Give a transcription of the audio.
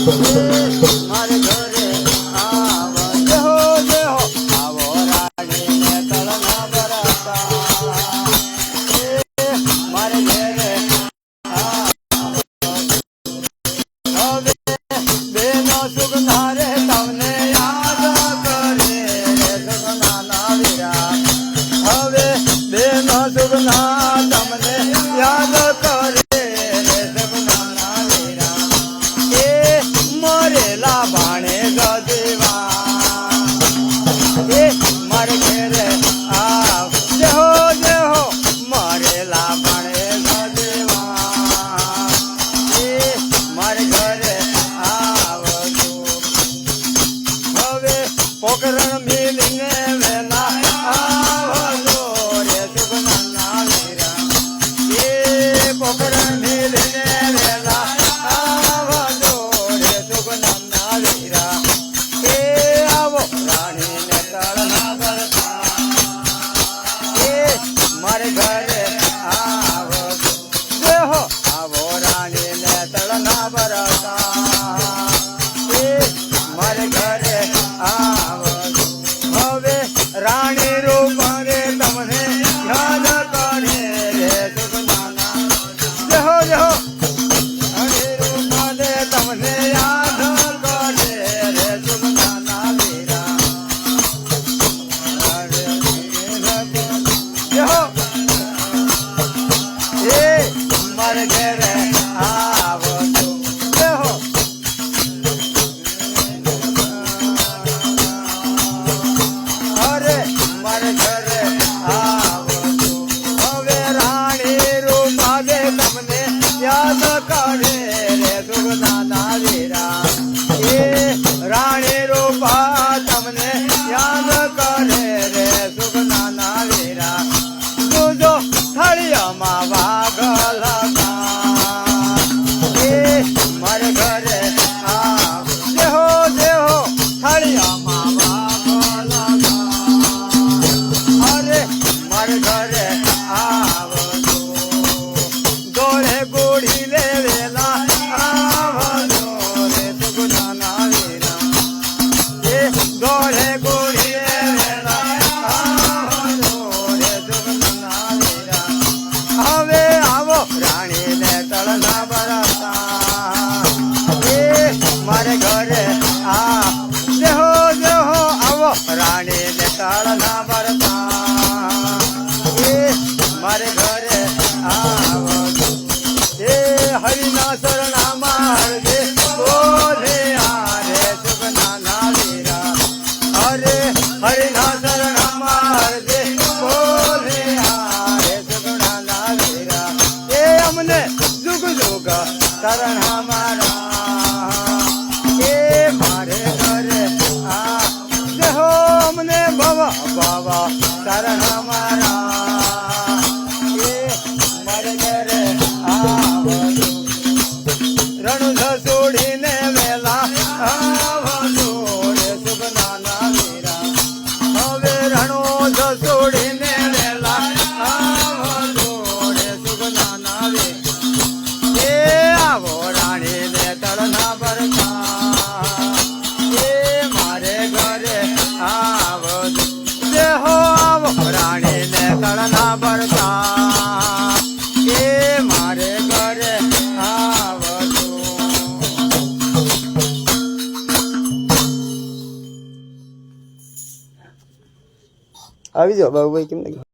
મારે ઘરે આવો દેહો દેહો આવો રાણીને તળના ભરતા મારે ઘરે હવે બેનો સુગંધા રે તમને યાદ કરે રે સુગંધાના વીરા હવે બેનો સુગંધા તમને યાદ કરે રે સુગંધાના વીરા એ મરેલા ભાણે ગદેવા એ મારે ઘેરે આવ દેહો દેહો મરેલા ભાણે ગદેવા એ મારે ઘરે આવજો હવે પોકરણ મિલીને વેલા આવજો રે સુગંધના વીરા એ પોકરણ મિલીને વેલા આવજો રે સુગંધના વીરા એ આવો રાણીને તળના ભરતા એ મારે ઘરે આવજો દેહો આવો રાણીને તળના ભરતા એ મારે ઘરે આવજો હવે રાણી રૂપ રે તમને યાદ કરે રે સુગંધાના દેહો દેહો રાણી રૂપ રે તમને યાદ કરે રે સુગંધાના વીરા દેહો એ મારે ઘરે આવજો દેહો અરે મારે ઘરે આવજો હવે રાણી રૂપાલે તમને યાદ કરે રે સુગંધાના વીરા એ રાણી રૂપા તમને યાદ કરે રે સુગંધાના વીરા તુજો થળિયામાં વાઘ લગા એ મારે ઘરે આવ દેહો દેહો થળિયામાં વાઘ લગા અરે મારે ઘરે આવજો દોડે ગોળી લેવેલા આવજો રે સુગંધાના વીરા એ દોડે ગોળી લેવેલા આવજો રે સુગંધાના વીરા હવે આવો રાણીને તળના ભરતા એ મારે ઘરે આ દેહો દેહો આવો રાણીને તળના ભરતા એ મારે ઘરે આવજો એ હરિના શરણામાં હરદે બોલે આરે સુગંધાના વીરા અરે હરિના શરણામાં હરદે બોલે આરે સુગંધાના વીરા એ અમને જુગ જુગ શરણ અમારા એ મારે ઘરે આ દેહો અમને ભવ ભવ શરણ અમારા એ મારે ઘરે આવજો રણુજ છોડીને વેલા આવજો રે સુગંધાના વીરા હવે રણુજ છોડીને વેલા આવજો રે સુગંધાના વીરા એ આવો રાણીને તળના ભરતા એ મારે ઘરે આવજો દેહો આવો રાણીને તળના ભરતા એ મારે ઘરે આવજો આવી જાઓ બાબુભાઈ કેમ લાગ્યું